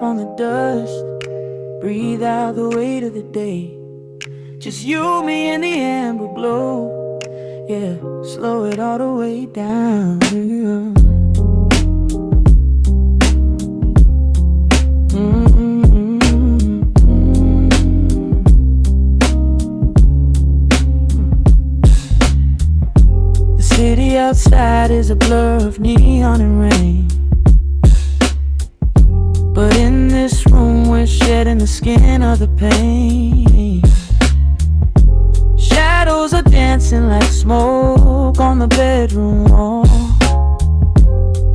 on the dust. Breathe out the weight of the day. Just you, me, and the amber glow. Yeah, slow it all the way down. The city outside is a blur of neon and rain, but in this room we're shedding the skin of the pain. Shadows are dancing like smoke on the bedroom wall.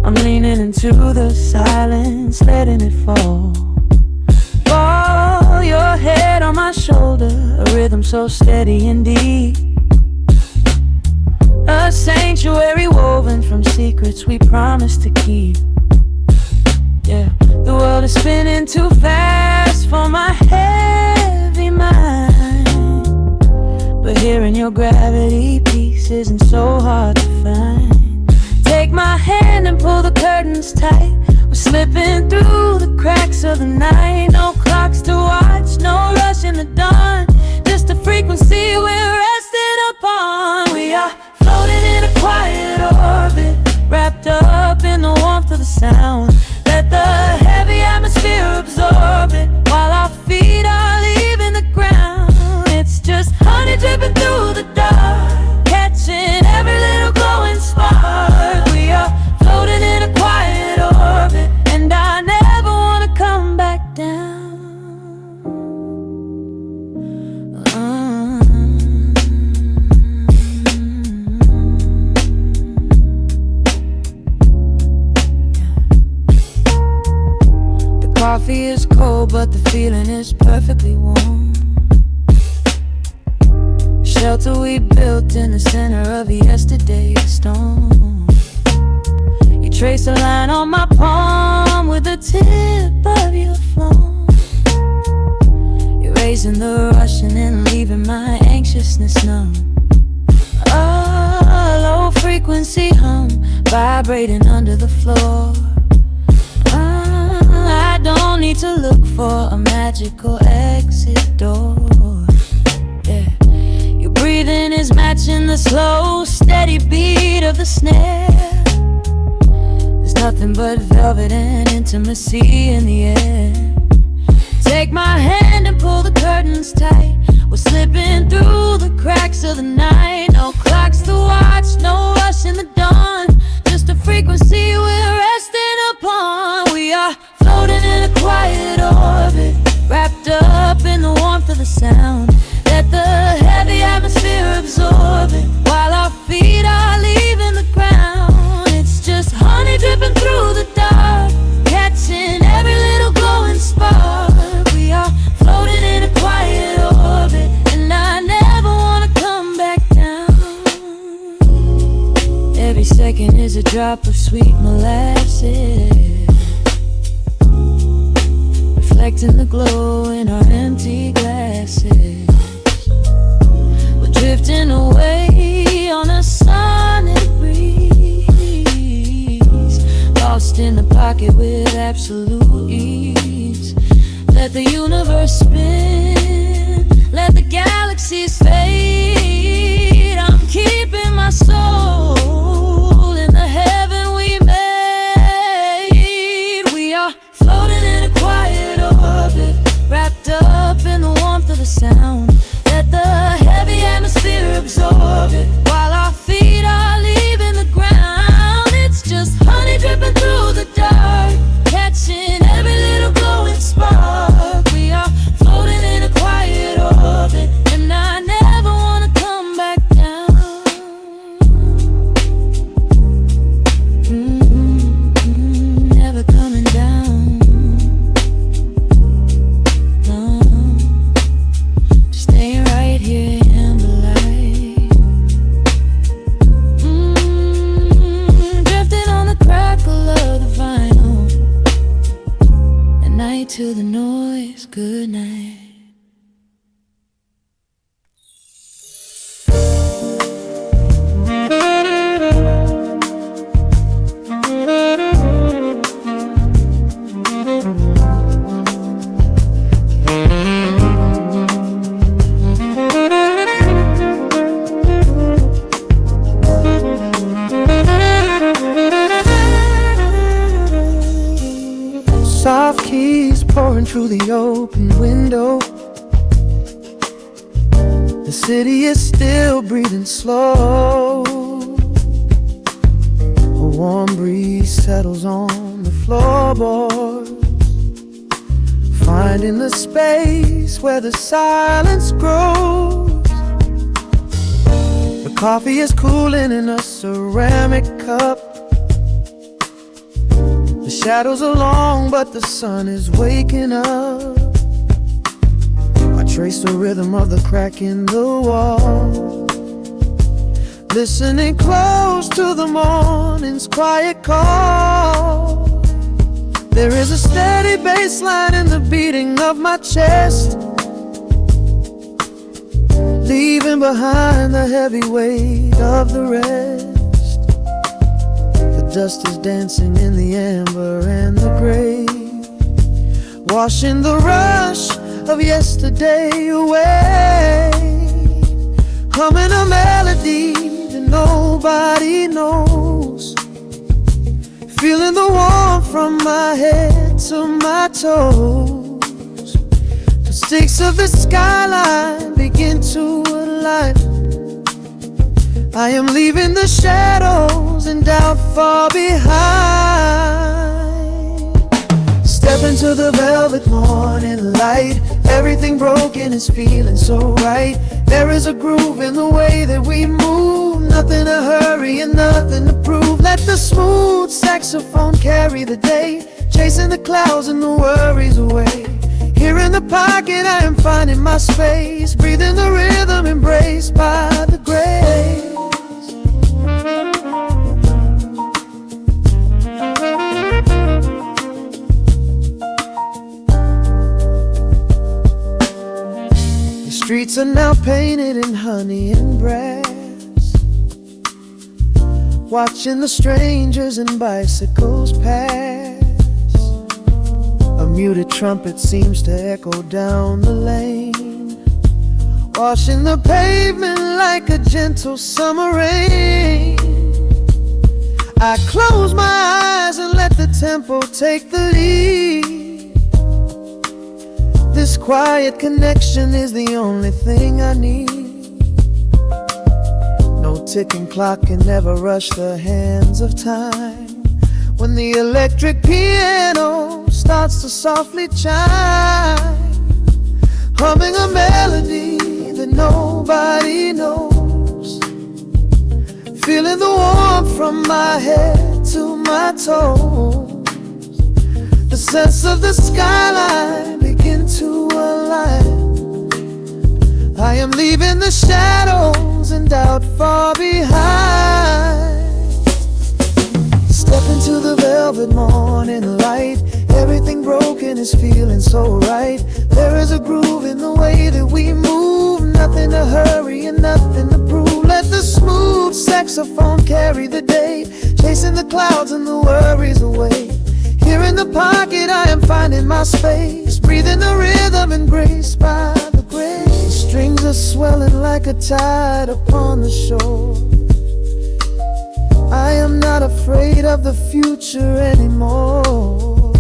I'm leaning into the silence, letting it fall. Fall your head on my shoulder, a rhythm so steady and deep. A sanctuary woven from secrets we promised to keep. Yeah, the world is spinning too fast for my heavy mind, but hearing your gravity piece isn't so hard to find. Take my hand and pull the curtains tight. We're slipping through the cracks of the night. No clocks to watch, no rush in the dawn. Just a frequency we're resting upon. We are floating in a quiet orbit, wrapped up in the warmth of the sound. Let the heavy atmosphere absorb it, while our feet are leaving the ground. It's just honey dripping through the dark, catching every little glowing spark. We are floating in a quiet orbit, and I never wanna come back down. Coffee is cold, but the feeling is perfectly warm. Shelter we built in the center of yesterday's storm. You trace a line on my palm with the tip of your phone, erasing the rushing and leaving my anxiousness numb. A low frequency hum vibrating under the floor. I don't need to look for a magical exit door. Yeah, your breathing is matching the slow, steady beat of the snare. There's nothing but velvet and intimacy in the air. Take my hand and pull the curtains tight. We're slipping through the cracks of the night. No clocks to watch, no rush in the dawn. Just a frequency we're resting upon. We are floating in a quiet orbit, wrapped up in the warmth of the sound. Let the heavy atmosphere absorb it, while our feet are leaving the ground. It's just honey dripping through the dark, catching every little glowing spark. We are floating in a quiet orbit, and I never wanna come back down. Every second is a drop of sweet molasses, reflecting the glow in our empty glasses. We're drifting away on a sonic breeze, lost in the pocket with absolute ease. Let the universe spin, let the galaxies fade. I'm keeping my soul in the heaven we made. We are floating in a quiet orbit, wrapped up in the warmth of the sound. Let the heavy atmosphere absorb it, while our feet are leaving the ground. It's just honey dripping through the dark, catching every little glowing spark. We are floating in a quiet orbit, and I never the open window. The city is still breathing slow. A warm breeze settles on the floorboards, finding the space where the silence grows. The coffee is cooling in a ceramic cup. The shadows are long, but the sun is waking up. I trace the rhythm of the crack in the wall, listening close to the morning's quiet call. There is a steady bassline in the beating of my chest, leaving behind the heavy weight of the rest. The dust is dancing in the amber and the gray, washing the rush of yesterday away. Humming a melody that nobody knows, feeling the warmth from my head to my toes. The sticks of the skyline begin to align. I am leaving the shadows and doubt far behind. Step into the velvet morning light. Everything broken is feeling so right. There is a groove in the way that we move, nothing to hurry and nothing to prove. Let the smooth saxophone carry the day, chasing the clouds and the worries away. Here in the pocket I am finding my space, breathing the rhythm embraced by the grace. The streets are now painted in honey and brass, watching the strangers and bicycles pass. A muted trumpet seems to echo down the lane, washing the pavement like a gentle summer rain. I close my eyes and let the tempo take the lead. This quiet connection is the only thing I need. No ticking clock can never rush the hands of time. When the electric piano starts to softly chime, humming a melody that nobody knows, feeling the warmth from my head to my toes. The sense of the skyline begin to align. I am leaving the shadows and doubt far behind. Step into the velvet morning light. Everything broken is feeling so right. There is a groove in the way that we move, nothing to hurry and nothing to prove. Let the smooth saxophone carry the day, chasing the clouds and the worries away. Here in the pocket I am finding my space, breathing the rhythm embraced by the grace. Strings are swelling like a tide upon the shore. I am not afraid of the future anymore,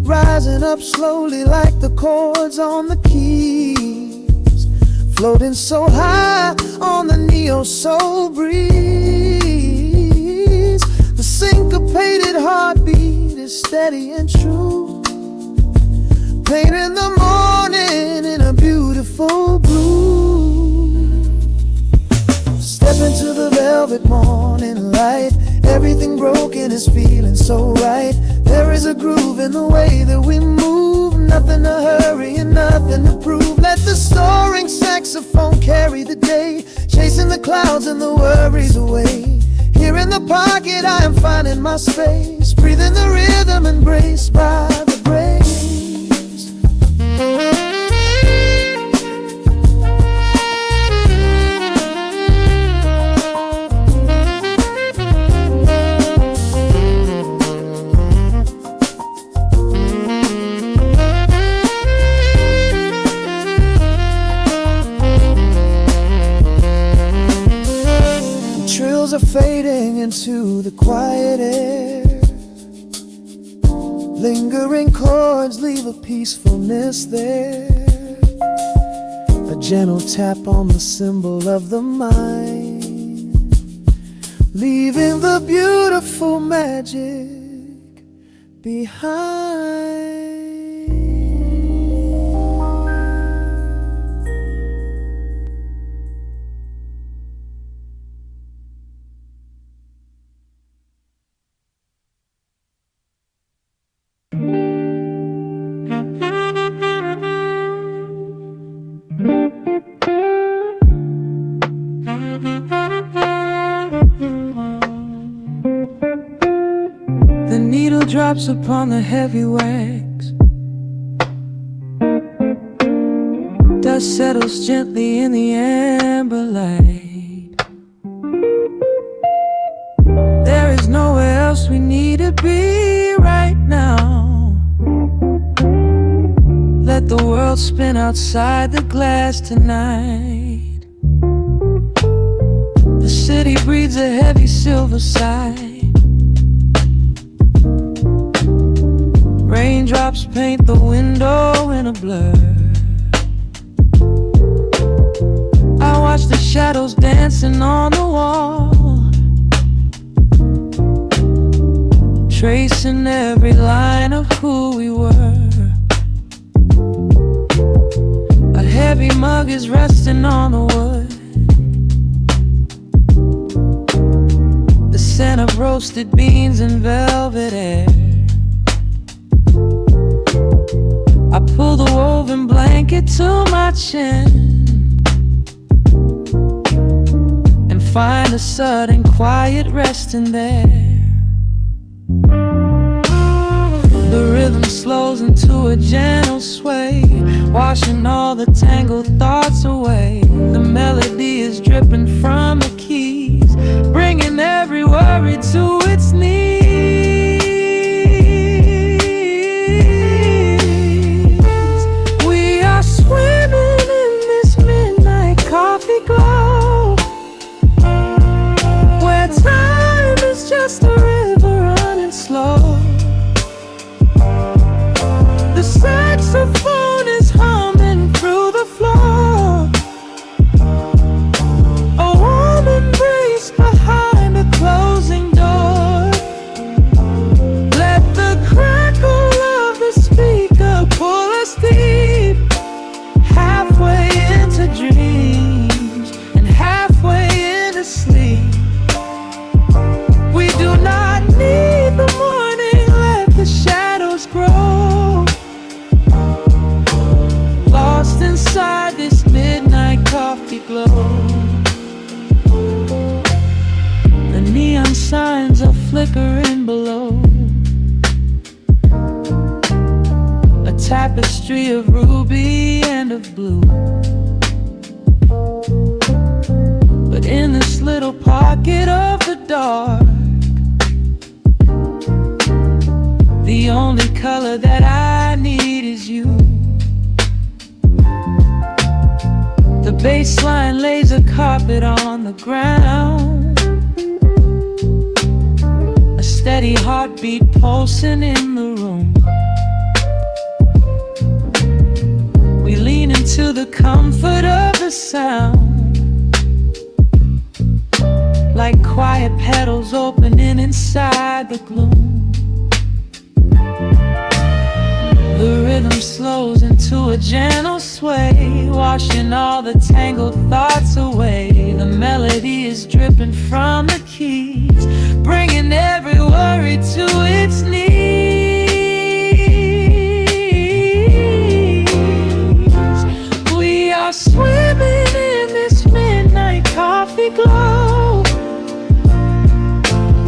rising up slowly like the chords on the keys, floating so high on the neo-soul breeze. The syncopated heartbeat is steady and true, painting the morning in a beautiful blue. Step into the velvet morning light. Everything broken is feeling so right. There is a groove in the way that we move, nothing to hurry and nothing to prove. Let the soaring saxophone carry the day, chasing the clouds and the worries away. Here in the pocket I am finding my space, breathing the rhythm embraced by the grace. Trills are fading into the quiet air, Lingering chords leave a peacefulness there, a gentle tap on the symbol of the mind, leaving the beautiful magic behind. The needle drops upon the heavy wax. Dust settles gently in the amber light. There is nowhere else we need to be right now. Let the world spin outside the glass tonight. The city breathes a heavy silver sigh. Raindrops paint the window in a blur. I watch the shadows dancing on the wall, tracing every line of who we were. A heavy mug is resting on the wood. The scent of roasted beans and velvet air. I pull the woven blanket to my chin and find a sudden quiet resting there. The rhythm slows into a gentle sway, washing all the tangled thoughts away. The melody is dripping from the keys, bringing every worry to its knees. Swimming in this midnight coffee glow, where time is just a river running slow. The saxophone is humming through the floor. A warm embrace behind a closing door. Let the crackle of the speaker pull us deep, halfway into dreams and halfway into sleep. We do not need the morning, let the shadows grow. Lost inside this midnight coffee glow. The neon signs are flickering below, a tapestry of ruby and of blue. But in this little pocket of the dark, the only color that I need is you. The bassline lays a carpet on the ground, a steady heartbeat pulsing in the room. We lean into the comfort of the sound, like quiet petals opening inside the gloom. The rhythm slows into a gentle sway, washing all the tangled thoughts away. The melody is dripping from the keys, bringing every worry to its knees. We are swimming in this midnight coffee glow,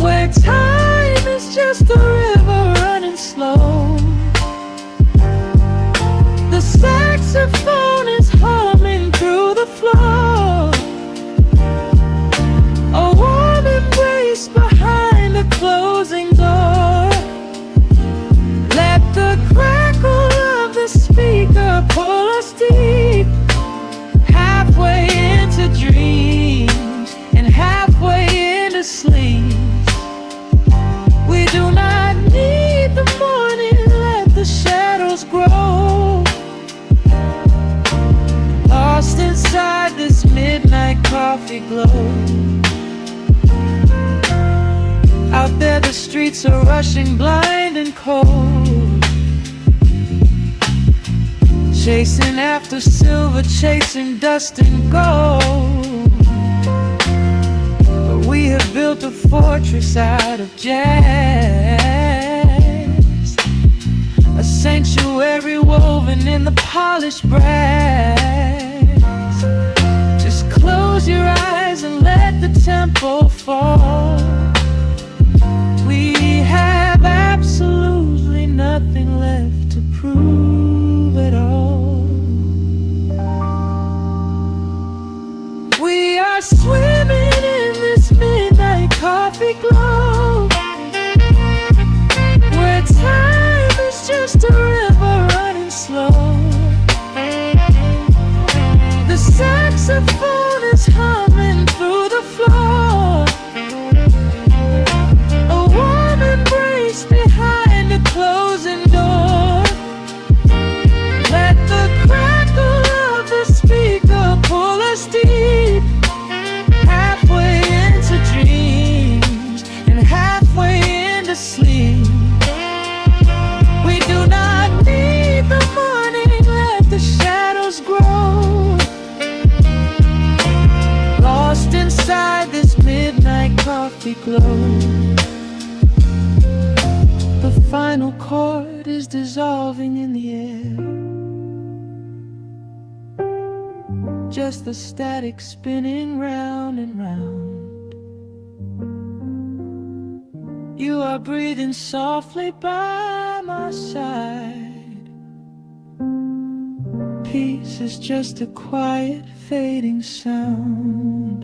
where time is just a river running slow. The saxophone is humming through the floor. A warm embrace behind a closing door. Let the crackle of the speaker pull us deep, halfway into dreams and halfway into sleep. We do not need the morning, coffee glow. Out there the streets are rushing blind and cold, chasing after silver, chasing dust and gold. But we have built a fortress out of jazz, a sanctuary woven in the polished brass. Just close your eyes and let the tempo fall. We have absolutely nothing left to prove at all. We are swimming in this midnight coffee glow, where time is just a river running slow. The saxophone is humming through the floor, a warm embrace behind a closing door. Let the crackle of the speaker pull us deep, halfway into dreams and halfway into sleep. We do not need the morning, let the shadows grow. Lost inside this midnight coffee glow, the final chord is dissolving in the air. Just the static spinning round and round. You are breathing softly by my side. Peace is just a quiet fading sound.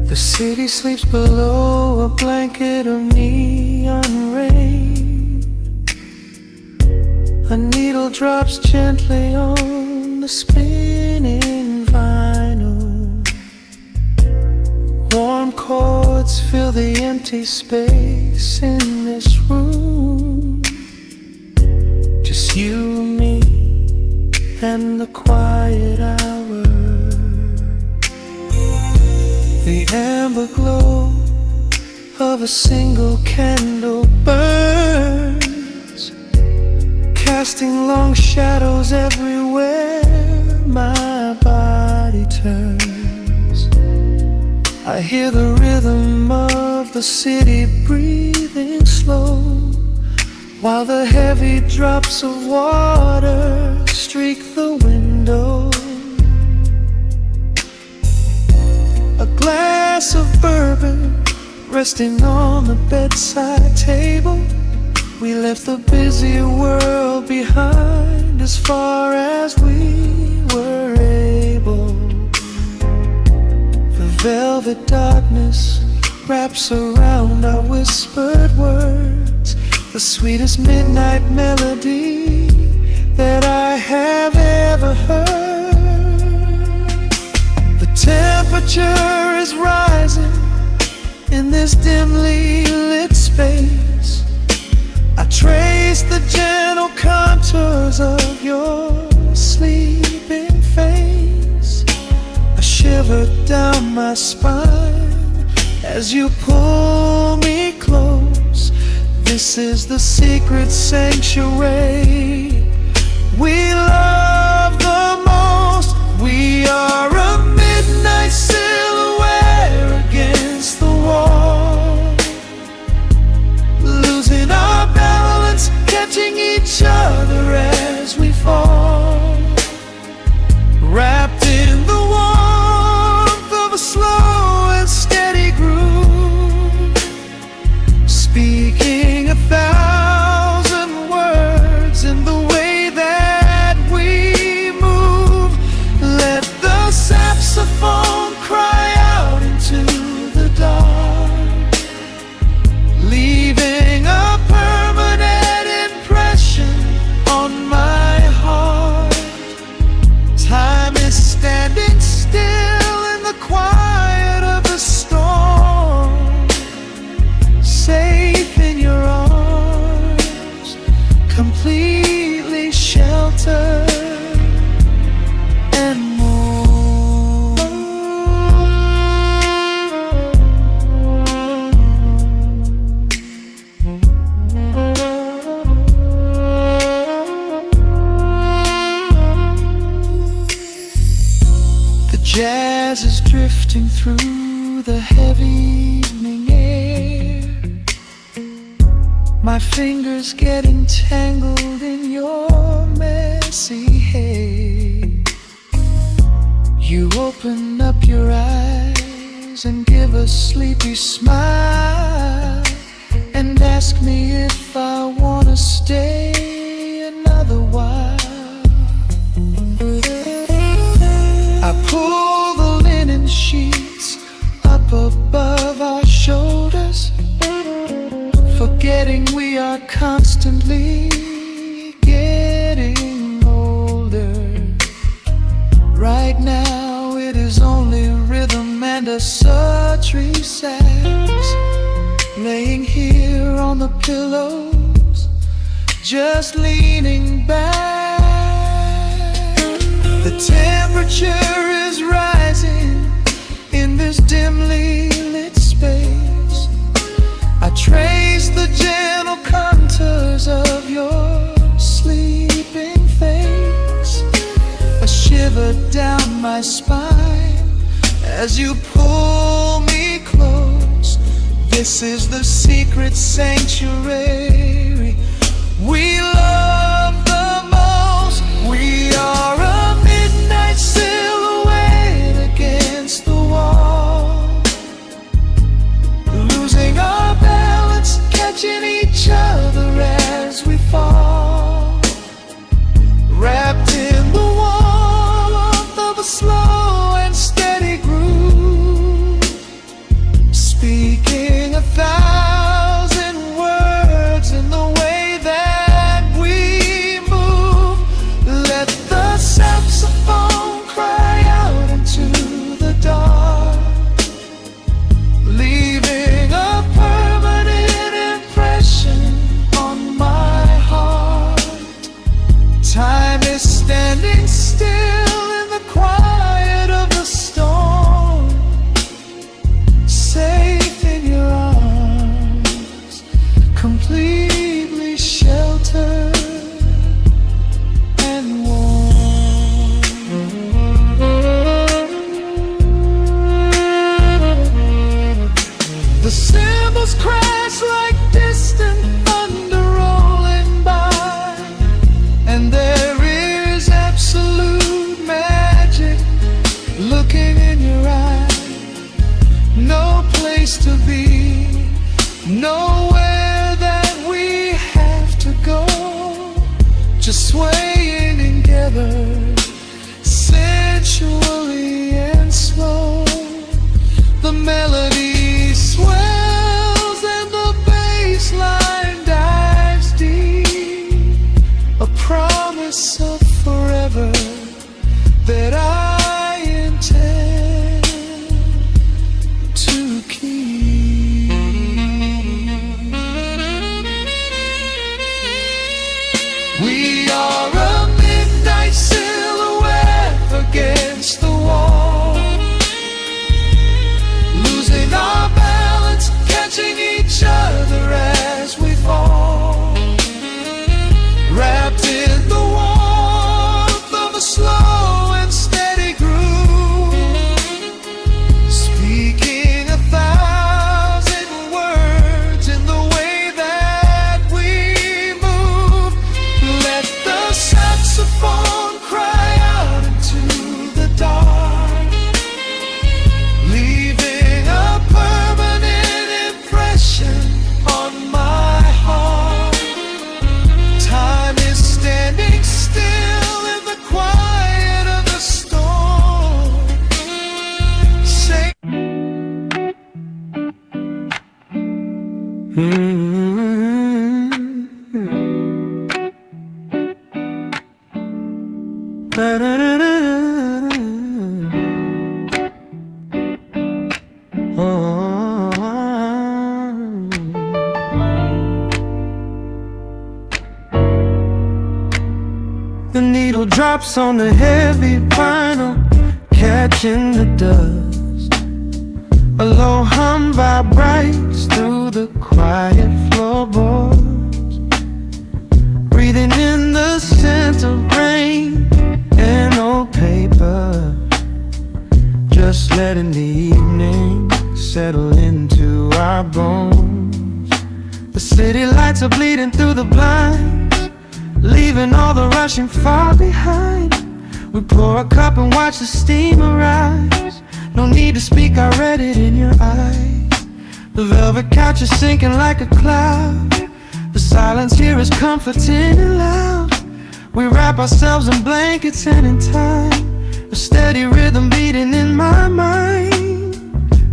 The city sleeps below a blanket of neon rain. A needle drops gently on the spinning vinyl. Warm chords fill the empty space in this room. Just you and me and the quiet hour. The amber glow of a single candle burns, casting long shadows everywhere my body turns. I hear the rhythm of the city breathing slow, while the heavy drops of water streak the window. A glass of bourbon resting on the bedside table. We left the busy world behind as far as we were able. The velvet darkness wraps around our whispered words, the sweetest midnight melody that I have ever ever heard. The temperature is rising in this dimly lit space. I trace the gentle contours of your sleeping face. I shiver down my spine as you pull me close. This is the secret sanctuary we love the most. We are a midnight silhouette against the wall, losing our balance, catching each other as we fall, wrapped in the warmth of a slow and steady groove, speaking 1,000 words in the way that we move. Let the saxophone cry out into the dark, leaving a permanent impression on my heart. Time is standing still in the quiet of the storm, safe in your arms, completely sheltered and more. The jazz is drifting through the heavy evening air. My fingers get entangled in your messy hair. You open up your eyes and give a sleepy smile, and ask me if I wanna stay another while. I pull the linen sheets up above our shoulders, forgetting we are constantly getting older. Right now it is only rhythm and a sultry sax, laying here on the pillows, just leaning back. The temperature is rising in this dimly lit space. I trace the gentle contours of your sleeping face. A shiver down my spine as you pull me close. This is the secret sanctuary we love the most. We are a midnight silhouette against the wall, losing our balance, catching each other as we fall, wrapped in the warmth of a slow and steady groove, speaking 1,000 words in the way that we move. Let the saxophone cry out into the dark, leaving a permanent impression on my heart. Time is standing still in the quiet of the storm, safe in your arms, completely sheltered and warm. The cymbals crash like distant thunder rolling by, and there is absolute magic looking in your eye. No place to be, nowhere that we have to go, just swaying together, sensually and slow. The melody swells and the bassline dives deep, a promise of forever We are a midnight silhouette against the wall, losing our balance, catching each other as we fall, wrapped in the warmth of a slow and steady groove, speaking 1,000 words in the way that we move. Let the saxophone cry out into the dark, leaving a permanent impression on my heart. Time is standing still in the quiet of the storm. Say the needle drops on the heavy vinyl, catching the dust. A low hum vibrates through the quiet floorboards, breathing in the scent of rain and old paper, just letting the evening settle into our bones. The city lights are bleeding through the blinds, leaving all the rushing far behind. We pour a cup and watch the steam arise. No need to speak, I read it in your eyes. The velvet couch is sinking like a cloud. The silence here is comforting and loud. We wrap ourselves in blankets and in time, a steady rhythm beating in my mind.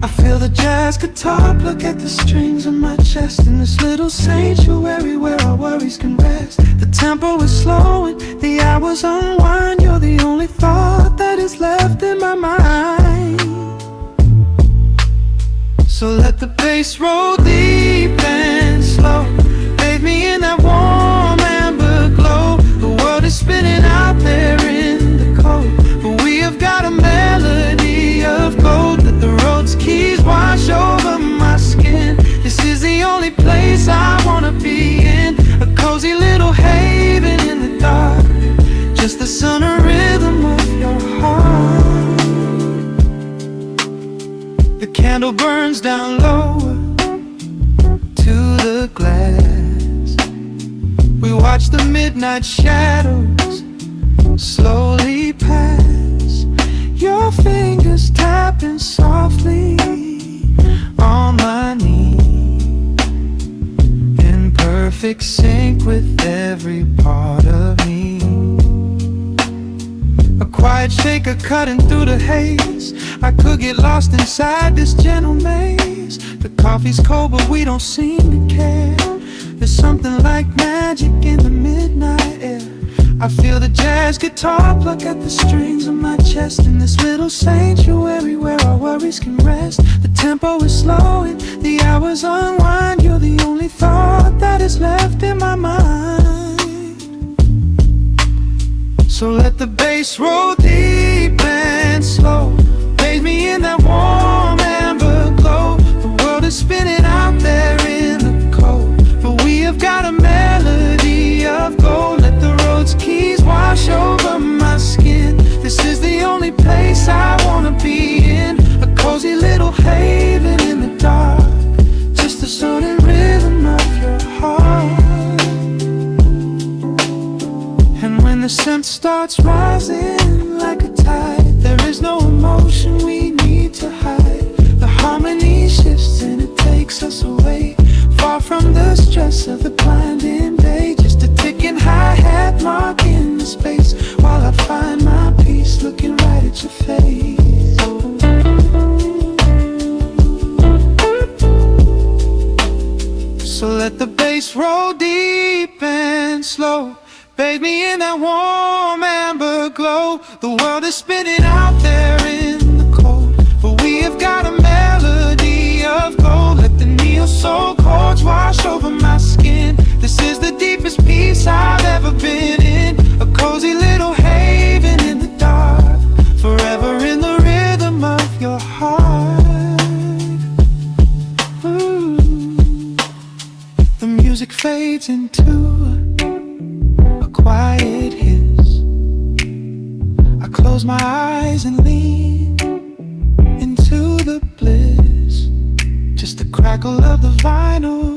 I feel the jazz guitar pluck at the strings of my chest, in this little sanctuary where our worries can rest. The tempo is slowing, the hours unwind. You're the only thought that is left in my mind. So let the bass roll deep and slow, bathe me in that warm amber glow. The world is spinning out there in the cold, but we have got a melody of gold. Let the road's keys wash over my skin. This is the only place I wanna be in, a cozy little haven in the dark, just the sound and rhythm of your heart. The candle burns down lower to the glass. We watch the midnight shadows slowly pass, your fingers tapping softly on my knee, in perfect sync with every part of me. A quiet shaker cutting through the haze. I could get lost inside this gentle maze. The coffee's cold but we don't seem to care. There's something like magic in the midnight air. I feel the jazz guitar pluck at the strings of my chest, in this little sanctuary where our worries can rest. The tempo is slowing, the hours unwind. You're the only thought that is left in my mind. So let the bass roll deep and slow, bathe me in that warm amber glow. The world is spinning out there in the cold, but we have got a melody of gold. Let the road's keys wash over my skin. This is the only place I wanna be in, a cozy little haven in the dark, just the sound and rhythm of your heart. And when the scent starts rising like a tide, there is no emotion we need to hide. The harmony shifts and it takes us away, far from the stress of the blinding day. Just a ticking hi-hat marking the space, while I find my peace looking right at your face. So let the bass roll deep and slow, bathe me in that warm amber glow. The world is spinning out there in the cold, but we have got a melody of gold. Let the neo-soul chords wash over my skin. This is the deepest peace I've ever been close my eyes and lean into the bliss. Just the crackle of the vinyl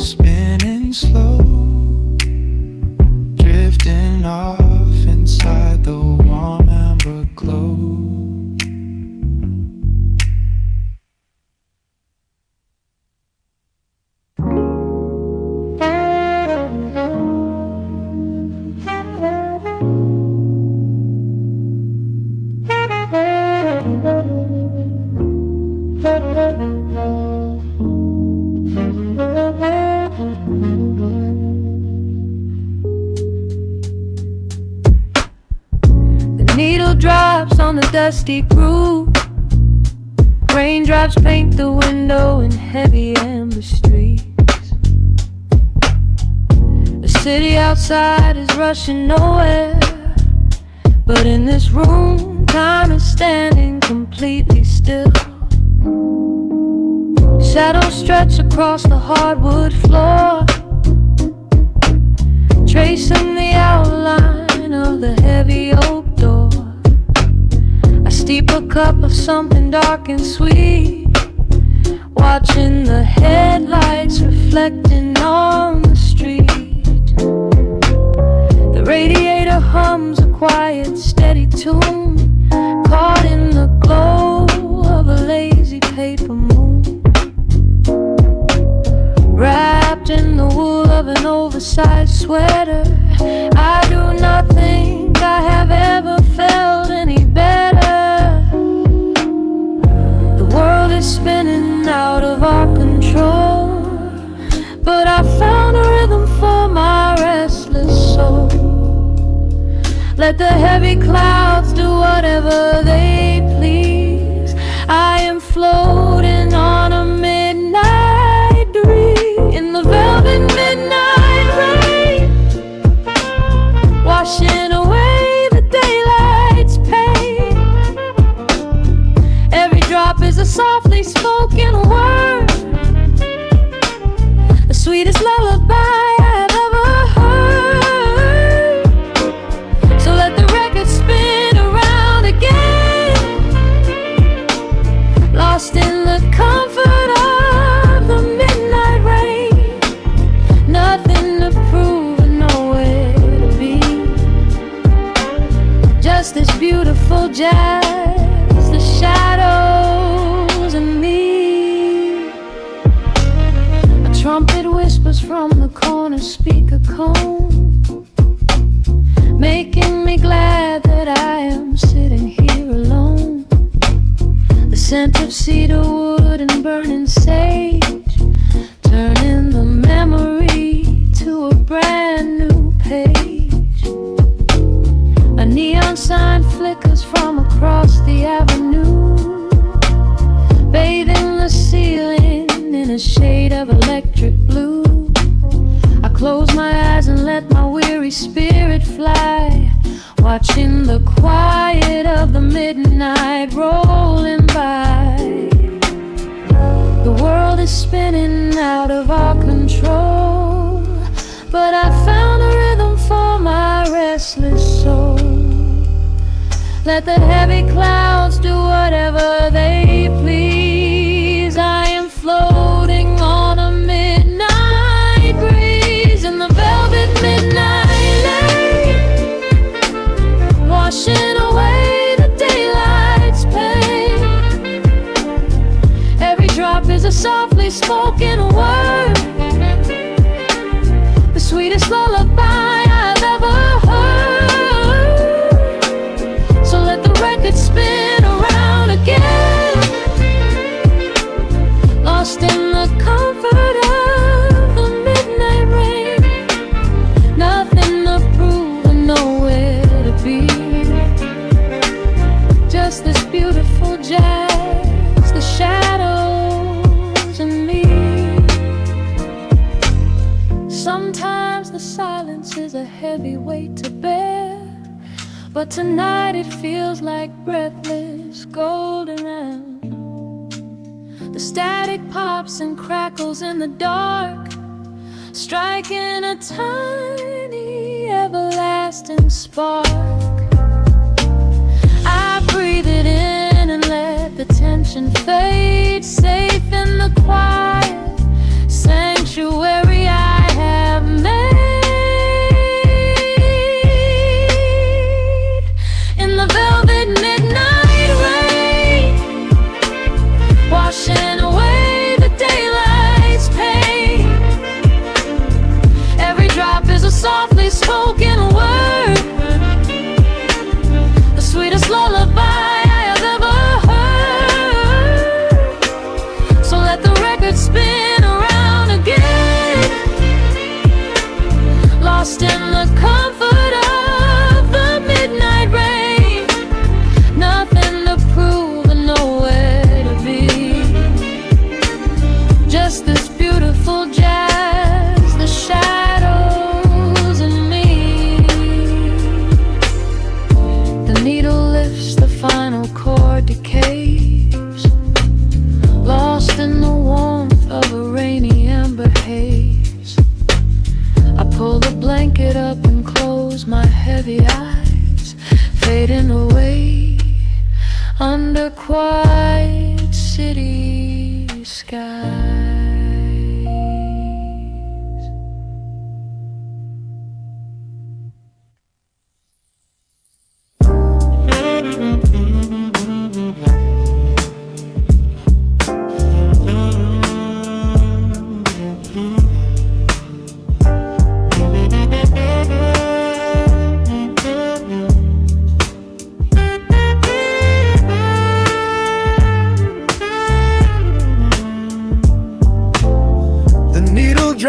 spinning slow, drifting off inside the warm amber glow. Needle drops on the dusty groove. Raindrops paint the window in heavy amber streets. The city outside is rushing nowhere, but in this room, time is standing completely still. Shadows stretch across the hardwood floor, tracing the outline of the heavy oak door. I steep a cup of something dark and sweet, watching the headlights reflecting on the street. The radiator hums a quiet, steady tune, caught in the glow of a lazy paper moon. Wrapped in the wool of an oversized sweater, I do not think I have ever felt any better. The world is spinning out of our control, but I found a rhythm for my restless soul. Let the heavy clouds do whatever they please. I am floating on a midnight dream in the velvet midnight rain, washing away the daylight's pain. Every drop is a softly spoken word, the sweetest lullaby I've ever heard. So let the record spin around again, lost in the comfort of the midnight rain. Nothing to prove and nowhere to be, just this beautiful jazz, the shadows and me. A trumpet whispers from the corner speaker cone, making me glad that I am sitting here alone. The scent of cedar wood and burning sage, turning the memory to a brand new page. A neon sign flickers from across the avenue, bathing the ceiling in a shade of electric blue. I close my eyes and let my weary spirit fly, watching the quiet of the midnight rolling by. The world is spinning out of our control, but I found a rhythm for my restless soul. Let the heavy clouds do whatever they please. I am floating on a midnight breeze in the velvet midnight lane, washing away the daylight's pain. Every drop is a softly spoken word, the sweetest lullaby I've ever heard. So let the record spin around again, lost in the comfort of the midnight rain. Nothing to prove and nowhere to be, just this beautiful jazz, the shadows and me. Sometimes the silence is a heavy weight to bear, but tonight it feels like breathless golden air. The static pops and crackles in the dark, striking a tiny everlasting spark. fade, safe in the quiet sanctuary I have made. In the velvet midnight rain, washing away the daylight's pain. Every drop is a softly spoken word, the sweetest lullaby I have ever heard. So let the record spin around again, lost in the comfort of the midnight rain. Nothing to prove and nowhere to be, just this beautiful jazz, the shadows and me. The needle lifts, the final chord decays, lost in the warmth of a rainy amber haze. I pull the blanket up and close my heavy eyes, fading away under quiet city skies.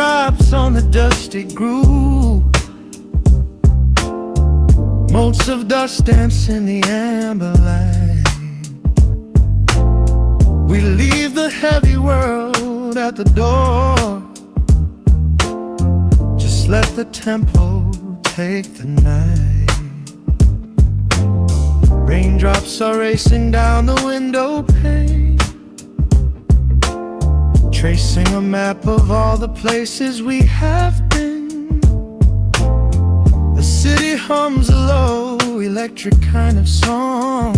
Drops on the dusty groove, motes of dust dance in the amber light. We leave the heavy world at the door, just let the tempo take the night. Raindrops are racing down the window pane, tracing a map of all the places we have been. The city hums a low, electric kind of song,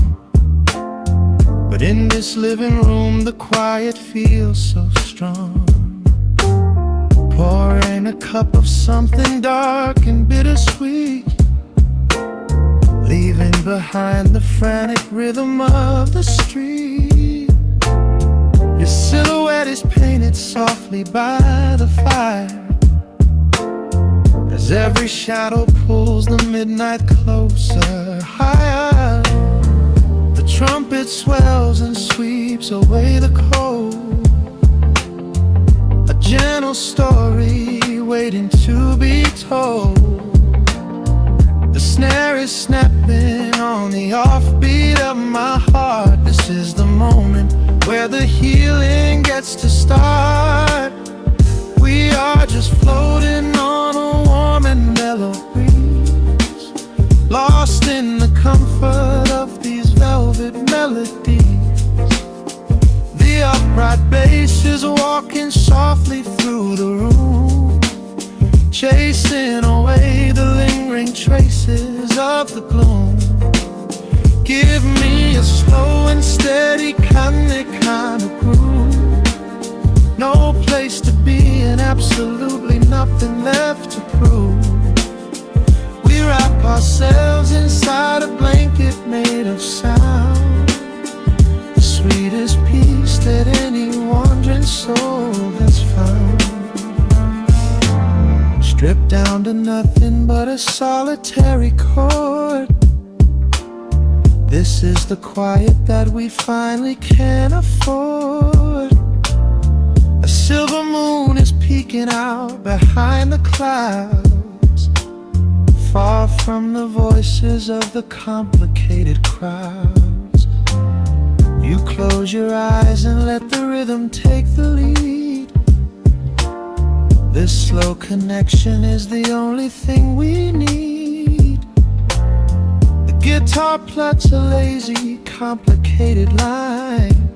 but in this living room the quiet feels so strong. Pouring a cup of something dark and bittersweet, leaving behind the frantic rhythm of the street. Your silhouette is painted softly by the fire, as every shadow pulls the midnight closer, higher. The trumpet swells and sweeps away the cold, a gentle story waiting to be told. The snare is snapping on the offbeat of my heart. This is the moment where the healing gets to start. We are just floating on a warm and mellow breeze, lost in the comfort of these velvet melodies. The upright bass is walking softly through the room, chasing away the lingering traces of the gloom. Give me a slow and steady kind of groove, no place to be and absolutely nothing left to prove. We wrap ourselves inside a blanket made of sound, the sweetest peace that any wandering soul has found. Stripped down to nothing but a solitary chord, this is the quiet that we finally can afford. A silver moon is peeking out behind the clouds, far from the voices of the complicated crowds. You close your eyes and let the rhythm take the lead. This slow connection is the only thing we need. Guitar plucks a lazy, complicated line,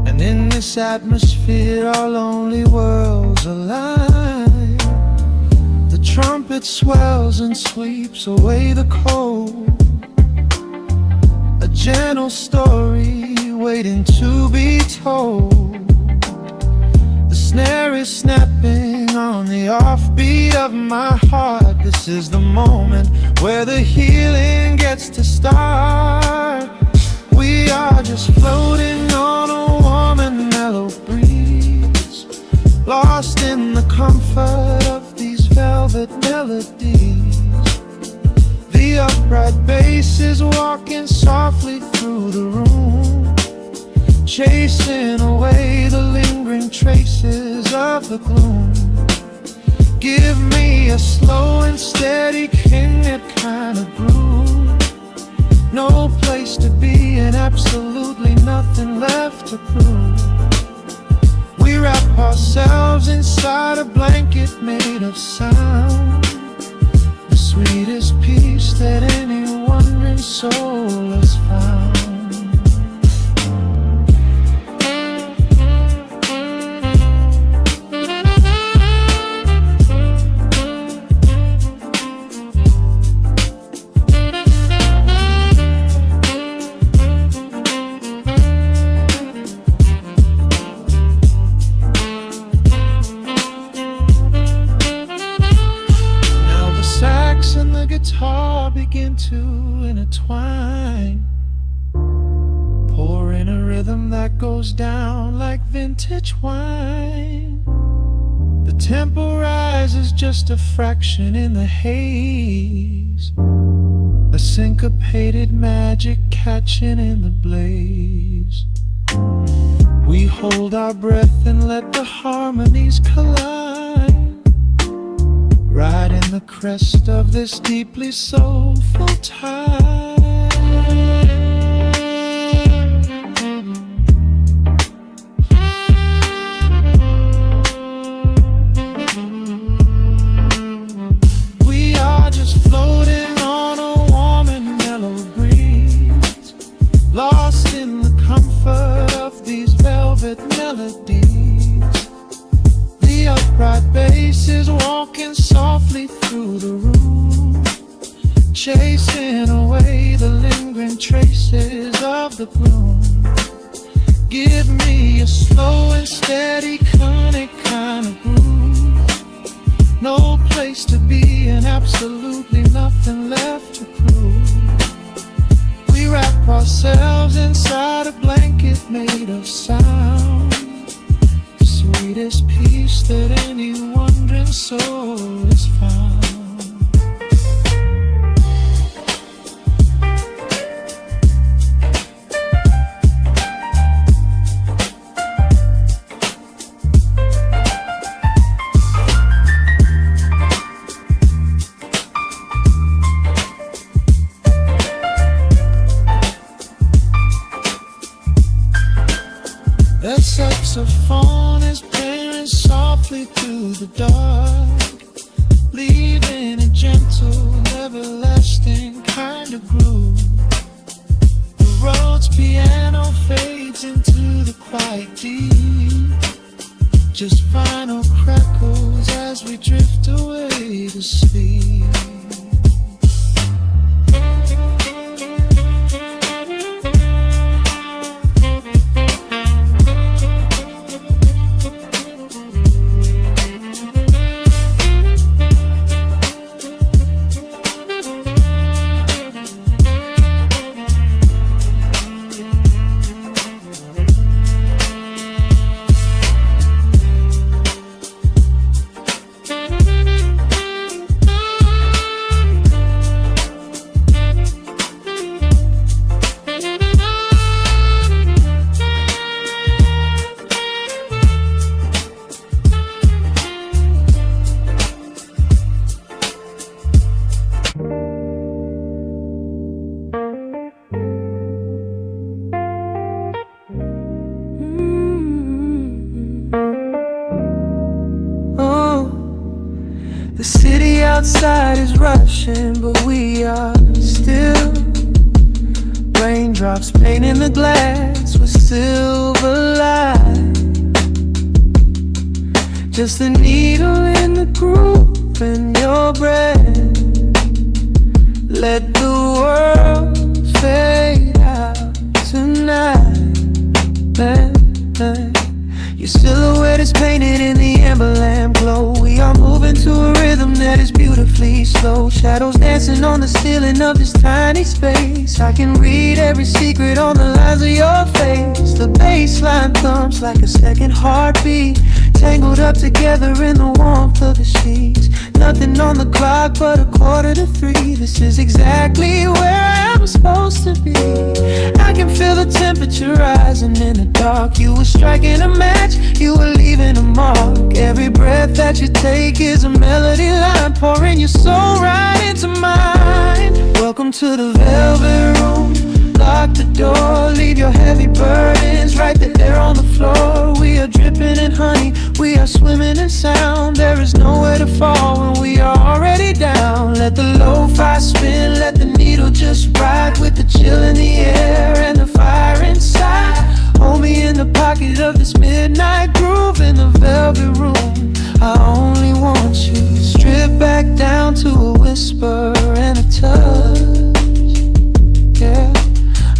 and in this atmosphere our lonely worlds align. The trumpet swells and sweeps away the cold, a gentle story waiting to be told. The snare is snapping on the offbeat of my heart. This is the moment where the healing gets to start. We are just floating on a warm and mellow breeze, lost in the comfort of these velvet melodies. The upright bass is walking softly through the room, chasing away the lingering traces of the gloom. Give me a slow and steady king-it kind of groove. No place to be and absolutely nothing left to prove. We wrap ourselves inside a blanket made of sound, the sweetest peace that any wandering soul has found. And the guitar begin to intertwine, pouring a rhythm that goes down like vintage wine. The tempo rises just a fraction in the haze, a syncopated magic catching in the blaze. We hold our breath and let the harmonies collide, riding the crest of this deeply soulful tide. We are just floating on a warm and mellow breeze, lost in the comfort of these velvet melodies. The upright bass is walking softly through the room, chasing away the lingering traces of the gloom. Give me a slow and steady conic kind of groove. No place to be and absolutely nothing left to prove. We wrap ourselves inside a blanket made of sound, the sweetest peace that any wandering soul has found. That saxophone is playing softly through the dark, leaving a gentle, everlasting kind of groove. The road's piano fades into the quiet deep, just final crackles as we drift away to sleep. The city outside is rushing, but we are still. Raindrops painting the glass with silver light. Just a needle in the groove in your breath. Let the world fade out tonight. flow. Shadows dancing on the ceiling of this tiny space. I can read every secret on the lines of your face. The bassline thumps like a second heartbeat, tangled up together in the warmth of the sheets. Nothing on the clock but 2:45. This is exactly where I'm supposed to be. I can feel the temperature rising in the dark. You were striking a match, you were leaving a mark. Every breath that you take is a melody line, pouring your soul right into mine. Welcome to the velvet room. Lock the door, leave your heavy burdens right there on the floor. We are dripping in honey, we are swimming in sound. There is nowhere to fall when we are already down. Let the lo-fi spin, let the needle just ride, with the chill in the air and the fire inside. Hold me in the pocket of this midnight groove in the velvet room. I only want you. Strip back down to a whisper and a touch. Yeah,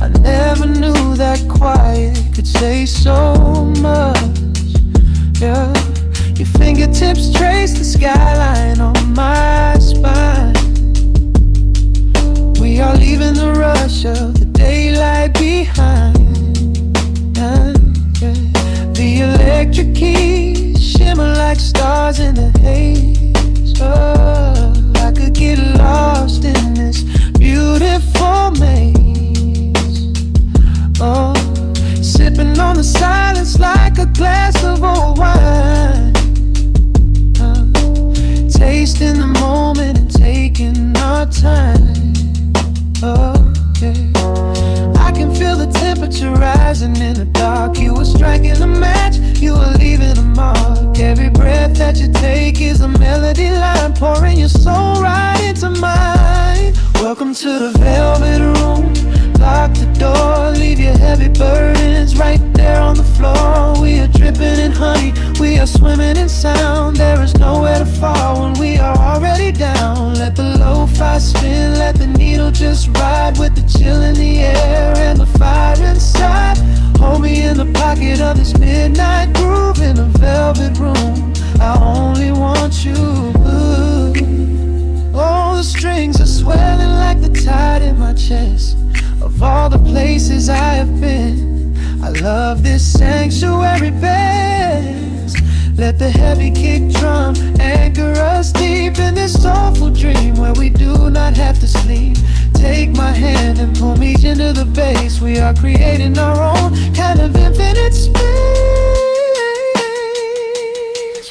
I never knew that quiet could say so much. Yeah, your fingertips trace the skyline on my spine. We are leaving the rush of the daylight behind. Yeah. The electric keys shimmer like stars in the haze. Oh, I could get lost in this beautiful maze. Oh, sipping on the silence like a glass of old wine. Tasting the moment and taking our time. Oh, yeah. I can feel the temperature rising in the dark. You were striking a match, you were leaving a mark. Every breath that you take is a melody line, pouring your soul right into mine. Welcome to the velvet room. Lock the door, leave your heavy burdens right there on the floor. We are dripping in honey, we are swimming in sound. There is nowhere to fall when we are already down. Let the lo-fi spin, let the needle just ride, with the chill in the air and the fire inside. Hold me in the pocket of this midnight groove in the velvet room. I only want you. Oh, the strings are swelling like the tide in my chest. Of all the places I have been, I love this sanctuary best. Let the heavy kick drum anchor us deep in this soulful dream where we do not have to sleep. Take my hand and pull me into the bass. We are creating our own kind of infinite space.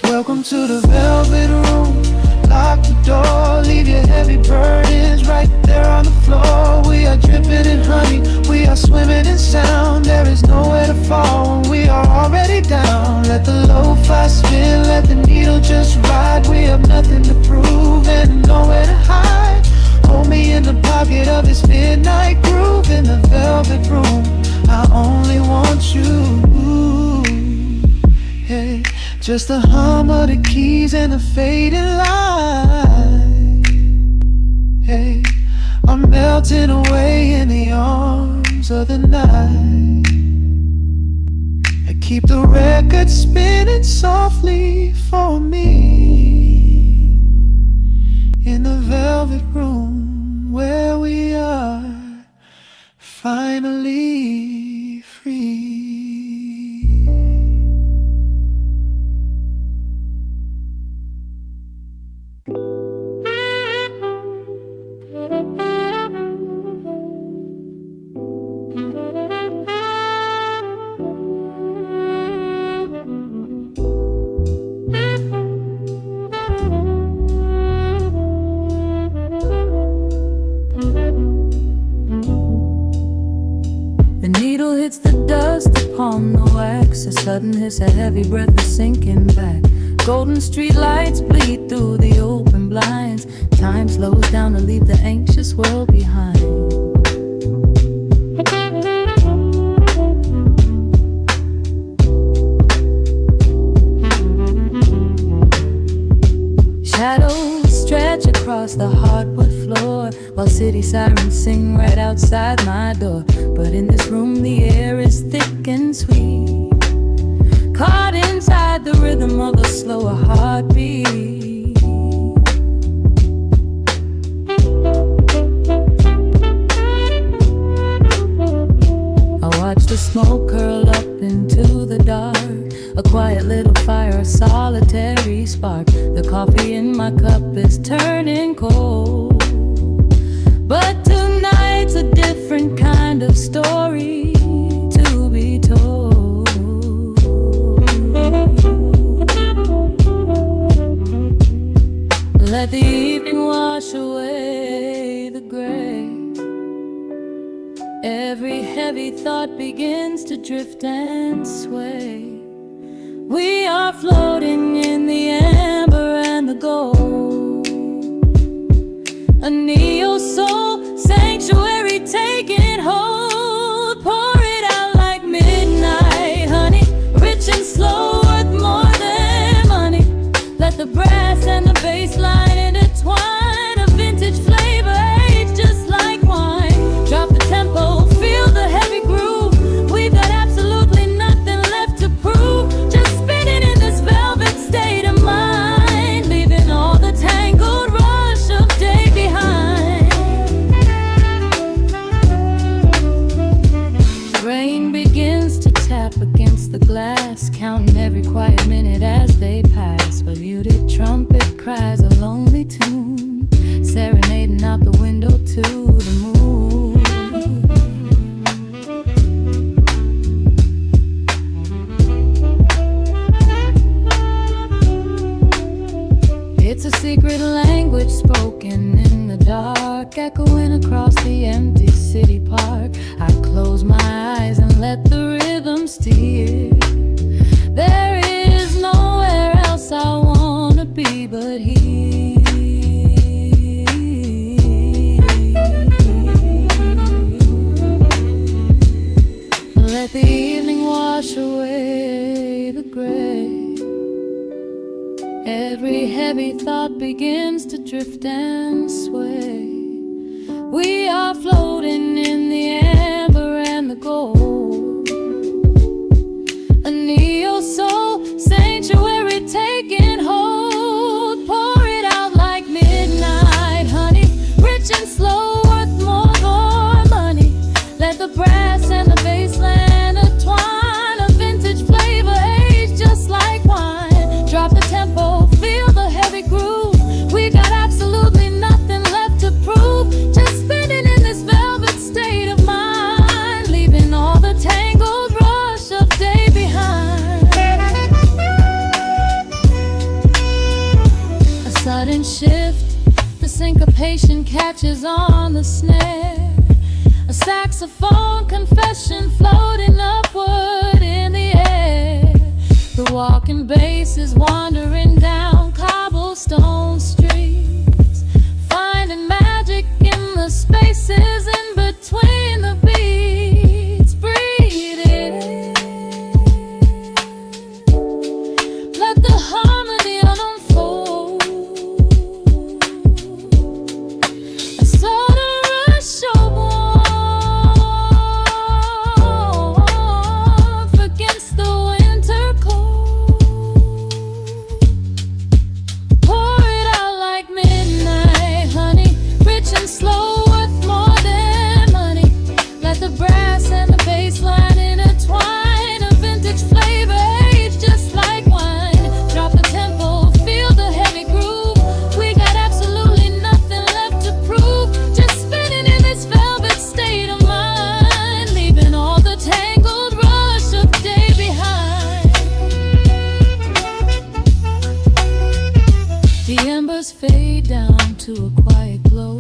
Welcome to the velvet room. Lock the door, leave your heavy burdens right there on the floor. We are dripping in honey, we are swimming in sound. There is nowhere to fall when we are already down. Let the lo-fi spin, let the needle just ride. We have nothing to prove and nowhere to hide. Hold me in the pocket of this midnight groove in the velvet room. I only want you. Hey, just the hum of the keys and the fading light. Hey, I'm melting away in the arms of the night. I keep the record spinning softly for me in the velvet room where we are finally free. Upon the wax, a sudden hiss, a heavy breath is sinking back. Golden street lights bleed through the open blinds. Time slows down to leave the anxious world behind. Shadows stretch across the hardwood floor, while city sirens sing right outside my door. But in this room the air is thick and sweet, caught inside the rhythm of a slower heartbeat. quiet little fire, a solitary spark. The coffee in my cup is turning cold. But tonight's a different kind of story to be told. Let the evening wash away the gray. Every heavy thought begins to drift and sway. We are floating in the amber and the gold. A neo-soul sanctuary taking hold. Pour it out like midnight honey, rich and slow, worth more than money. Let the brass and the bass line intertwine. A vintage flavor aged just like wine. Drop the tempo, feel the heavy groove. We've got absolutely nothing left to prove. Just spinning in this velvet state of mind, leaving all the tangled rush of day behind. Rain begins to tap against the glass, counting every quiet minute as they pass. A muted trumpet cries a lonely tune, serenading out the window to the moon. It's a secret language spoken in the dark, echoing across the empty city park. I close my eyes and let the rhythm steer. There is nowhere else I wanna be but here. Let the evening wash away the gray. Every heavy thought begins to drift and sway. We are floating in the amber and the gold. A neo-soul sanctuary taking hold. Pour it out like midnight honey, rich and slow, worth more money. Let the brass and the bass line intertwine. A vintage flavor aged just like wine. Drop the tempo, feel the heavy groove. We got absolutely nothing left to prove. Just spinning in this velvet state of mind, leaving all the tangled rush of day behind. A sudden shift, the syncopation catches on the snare. A saxophone confession floating upward in the air. The walking bass is wandering down cobblestone streets, finding magic in the spaces in between the beats. Breathe it in, let the harmony unfold. A sudden rush of warmth against the winter cold. Pour it out like midnight honey, rich and slow, worth more than money. Let the brass and the bass line intertwine. A vintage flavor aged just like wine. Drop the tempo, feel the heavy groove. We got absolutely nothing left to prove. Just spinning in this velvet state of mind, leaving all the tangled rush of day behind. The embers fade down to a quiet glow.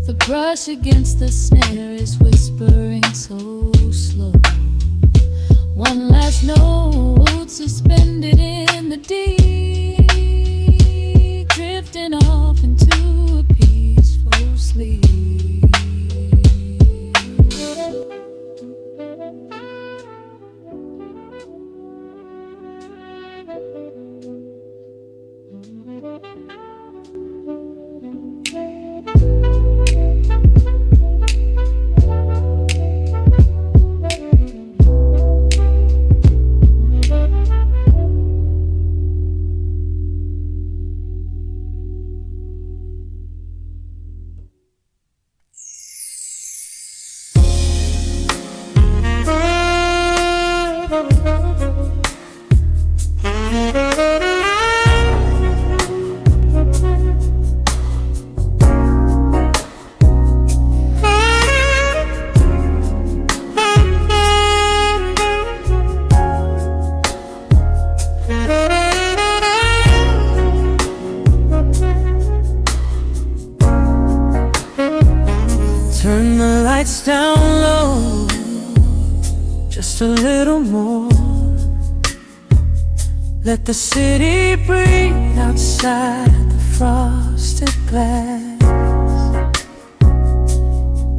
The brush against the snare is whispering so slow. One last note suspended in the deep, drifting off into a peaceful sleep. lights down low, just a little more. Let the city breathe outside the frosted glass.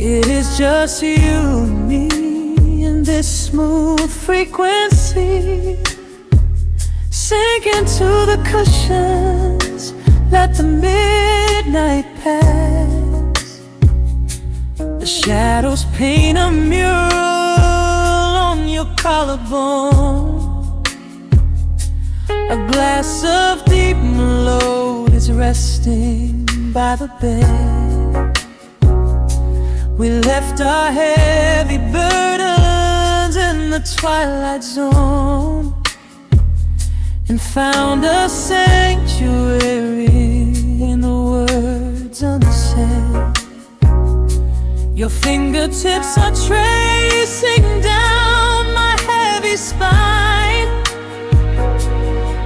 It is just you and me in this smooth frequency. Sink into the cushions, let the midnight pass. The shadows paint a mural on your collarbone. A glass of deep melodies resting by the bed. We left our heavy burdens in the twilight zone and found a sanctuary in the words unsaid. Your fingertips are tracing down my heavy spine,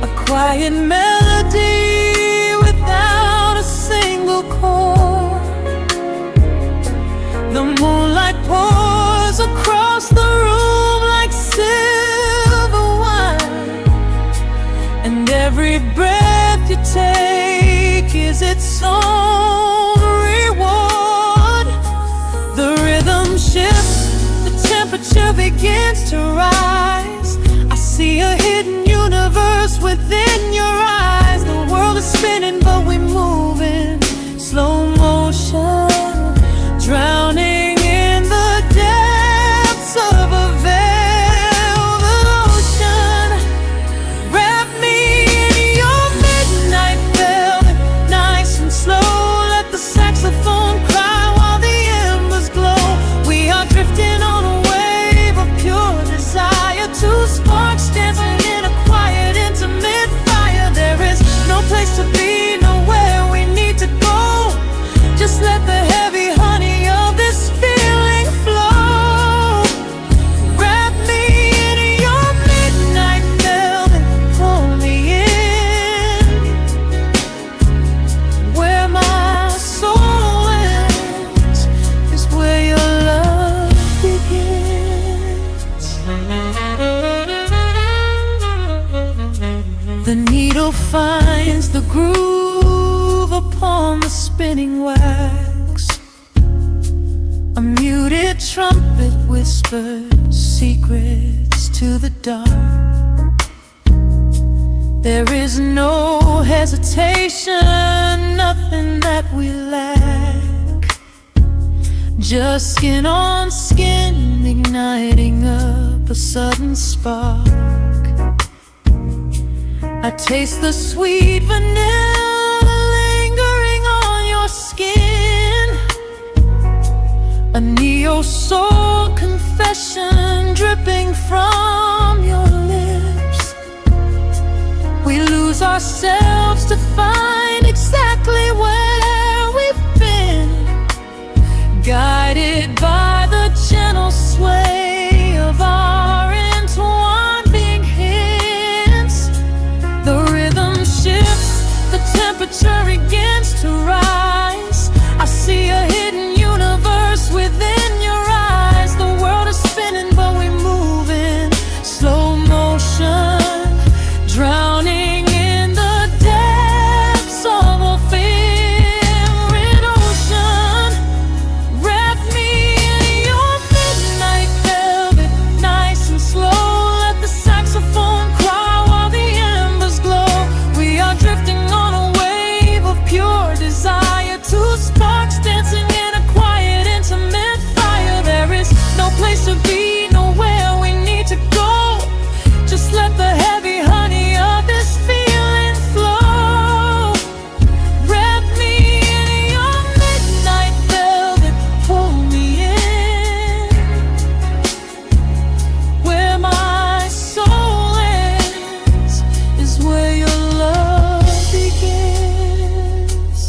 a quiet melody without a single chord. The moonlight pours across the room like silver wine, and every breath you take is its own reward. The rhythm shifts, the temperature begins to rise. I see a hidden universe within your eyes. The world is spinning but we move in slow motion, drowning in the depths of a velvet ocean. Wrap me in your midnight velvet, nice and slow. Let the saxophone cry while the embers glow. We are drifting on a wave of pure desire, two sparks dancing in a quiet, intimate fire. There is no place to be, nowhere we need to go. Just let the heavy honey of this feeling flow. Wrap me in your midnight velvet, pull me in. Where my soul ends is where your love begins. The needle finds the groove upon the spinning wax. A muted trumpet whispers secrets to the dark. There is no hesitation, nothing that we lack. Just skin on skin, igniting up a sudden spark. I taste the sweet vanilla lingering on your skin, a neo-soul confession dripping from your lips. We lose ourselves to find exactly where we've been, guided by the gentle sway of our entwined hints. The rhythm shifts, the temperature begins to rise. I see a hidden universe within your eyes. The world is spinning but we move in slow motion, drowning in the depths of a favorite ocean. Wrap me in your midnight velvet, nice and slow. Let the saxophone cry while the embers glow. We are drifting on a wave of pure desire, two sparks dancing in a quiet, intimate fire. There is no place to be, nowhere we need to go. Just let the heavy honey of this feeling flow. Wrap me in your midnight velvet, pull me in. Where my soul ends is where your love begins.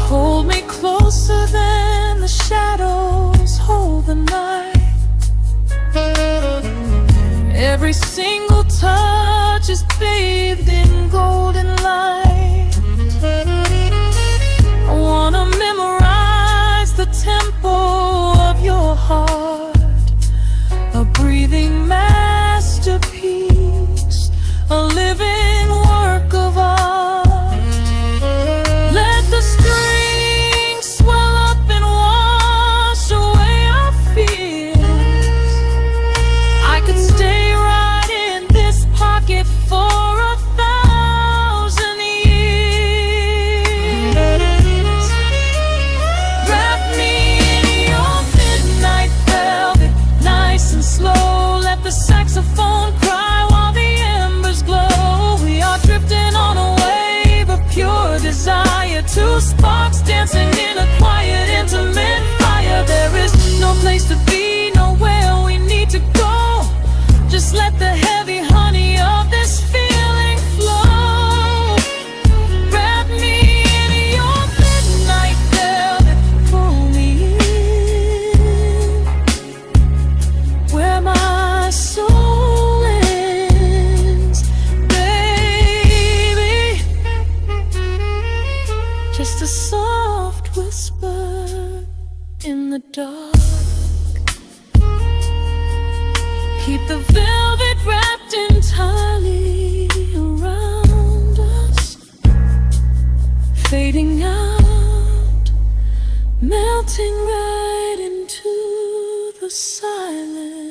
Hold me closer than the shadows hold the night. Every single touch is bathed in golden light. We're two sparks dancing in a quiet, intimate fire. There is no place to be, nowhere we need to go. Just let the heavy honey of this feeling flow. Wrap me in your midnight velvet, pull me in where my soul ends, baby. Just a soft whisper in the dark. Keep the velvet wrapped entirely around us, fading out, melting right into the silence.